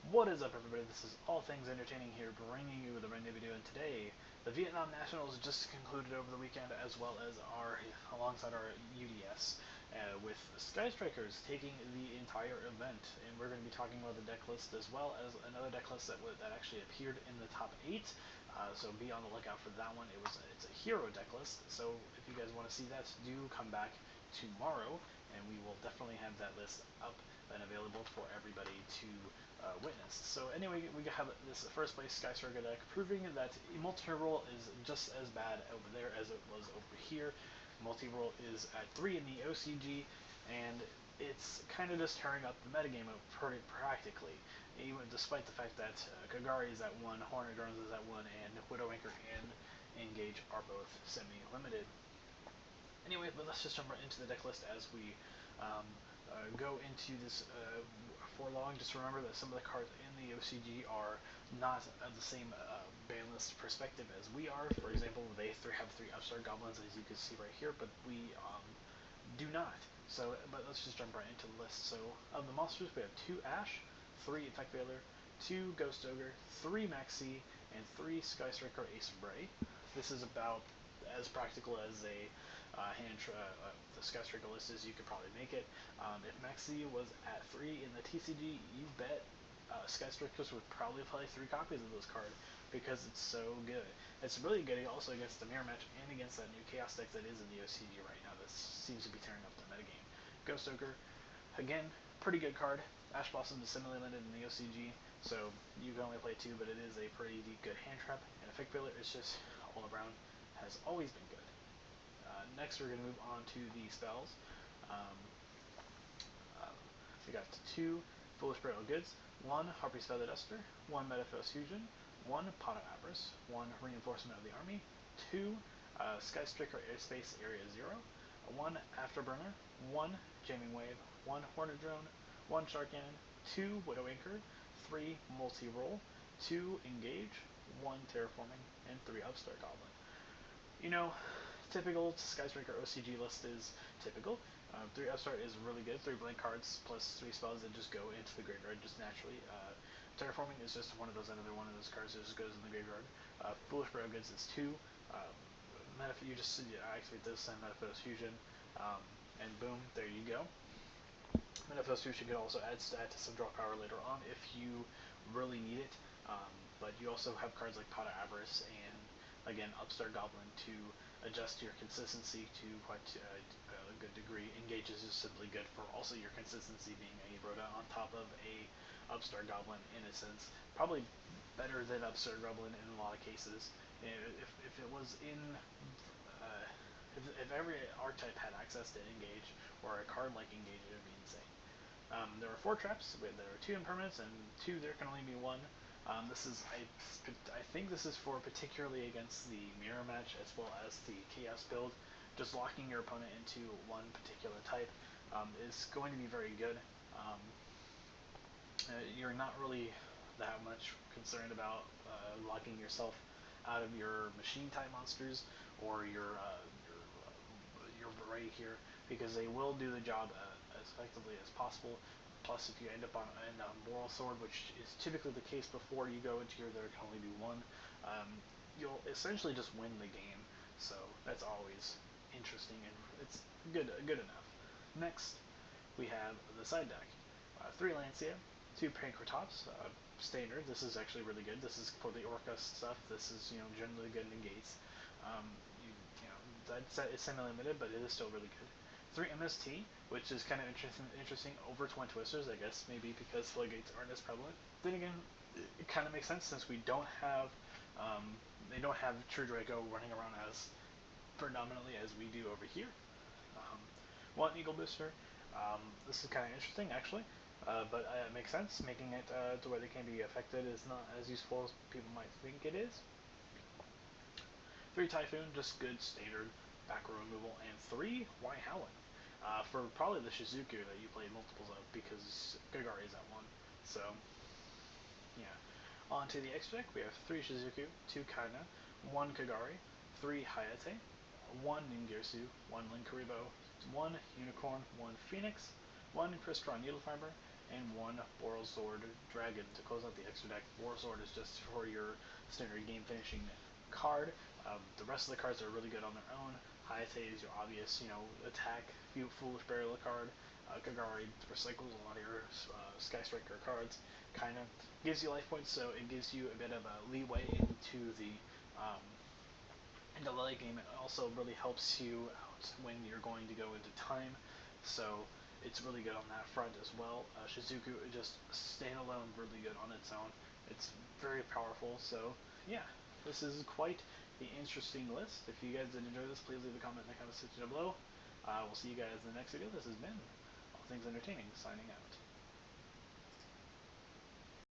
What is up, everybody? This is All Things Entertaining here, bringing you the brand new video. And today, the Vietnam Nationals just concluded over the weekend, as well as alongside our UDS, with Skystrikers taking the entire event. And we're going to be talking about the deck list as well as another deck list that actually appeared in the top 8. So be on the lookout for that one. It's a hero deck list. So if you guys want to see that, do come back tomorrow, and we will definitely have that list up and available for everybody to witnessed. So anyway, we have this first place Skystriker deck, proving that multi-roll is just as bad over there as it was over here. Multi-roll is at 3 in the OCG, and it's kind of just tearing up the metagame practically, even despite the fact that Kagari is at 1, Hornet Drones is at 1, and Widowmaker and Engage are both semi-limited. Anyway, but let's just jump right into the deck list as we go into this for long. Just remember that some of the cards in the OCG are not the same ban list perspective as we are. For example, they have 3 Upstart Goblins, as you can see right here, but we do not. So, but let's just jump right into the list. So, of the monsters, we have 2 Ash, 3 Effect Veiler, 2 Ghost Ogre, 3 Maxi, and 3 Skystriker Ace Bray. This is about as practical as a the Skystriker list is you could probably make it. If Maxi was at 3 in the TCG, you bet Skystrikers would probably play 3 copies of this card because it's so good. It's really good also against the mirror match and against that new Chaos deck that is in the OCG right now. This seems to be tearing up the metagame. Ghost Ogre, again, pretty good card. Ash Blossom is similarly limited in the OCG, so you can only play 2, but it is a pretty good hand trap. And Effect Veiler is just all around, has always been good. Next, we're going to move on to the spells. Um, we got 2 Foolish Burial Goods, 1 Harpy's Feather Duster, 1 Metaphos Fusion, 1 Pot of Avarice, 1 Reinforcement of the Army, 2 Skystriker Airspace Area 0, 1 Afterburner, 1 Jamming Wave, 1 Hornet Drone, 1 Shark Cannon, 2 Widow Anchor, 3 Multi-Roll, 2 Engage, 1 Terraforming, and 3 Upstart Goblin. You know, typical Skystriker OCG list is typical. 3 Upstart is really good. 3 blank cards plus 3 spells that just go into the graveyard just naturally. Terraforming is just another one of those cards that just goes in the graveyard. Foolish Burial Goods is 2. You just activate this and Metaphos Fusion, and boom, there you go. Metaphos Fusion can also add to some draw power later on if you really need it. But you also have cards like Pot of Avarice and, again, Upstart Goblin to adjust your consistency to quite a good degree. Engage is just simply good for also your consistency being a Rhoda on top of a Upstart Goblin in a sense. Probably better than Upstart Goblin in a lot of cases. If it was in if every archetype had access to Engage or a card like Engage, it would be insane. There are 4 traps. There are 2 impermanents and 2 there can only be 1. This is I think this is for particularly against the mirror match as well as the chaos build. Just locking your opponent into one particular type is going to be very good. You're not really that much concerned about locking yourself out of your machine type monsters or your right here, because they will do the job as effectively as possible. Plus, if you end up on a Moral Sword, which is typically the case before you go into your there can only be 1, you'll essentially just win the game. So that's always interesting, and it's good enough. Next, we have the side deck. 3 Lancia, 2 Pancratops, standard. This is actually really good. This is for the Orca stuff. This is generally good negates. It's semi-limited, but it is still really good. 3 MST, which is kind of interesting over Twin Twisters, I guess, maybe because floodgates aren't as prevalent. Then again, it kind of makes sense since we don't have, they don't have True Draco running around as predominantly as we do over here. 1 Eagle Booster. This is kind of interesting, actually, but it makes sense. Making it to where they can be affected is not as useful as people might think it is. 3 Typhoon, just good standard back row removal, and 3 Why Howling, for probably the Shizuku that you played multiples of because Gagari is at 1. So, yeah. On to the extra deck, we have 3 Shizuku, 2 Kaina, 1 Kagari, 3 Hayate, 1 Ningirsu, 1 Linkaribo, 1 Unicorn, 1 Phoenix, 1 Crystron Needle Fiber, and one Borosword Dragon to close out the extra deck. Borosword is just for your standard game finishing card. The rest of the cards are really good on their own. Hayate is your obvious, attack, Foolish Burial card. Kagari recycles a lot of your Sky Striker cards. Kind of gives you life points, so it gives you a bit of a leeway um, into the late game. It also really helps you out when you're going to go into time. So it's really good on that front as well. Shizuku just standalone really good on its own. It's very powerful. So yeah, this is quite the interesting list. If you guys did enjoy this, please leave a comment in the comment section below. We'll see you guys in the next video. This has been All Things Entertaining, signing out.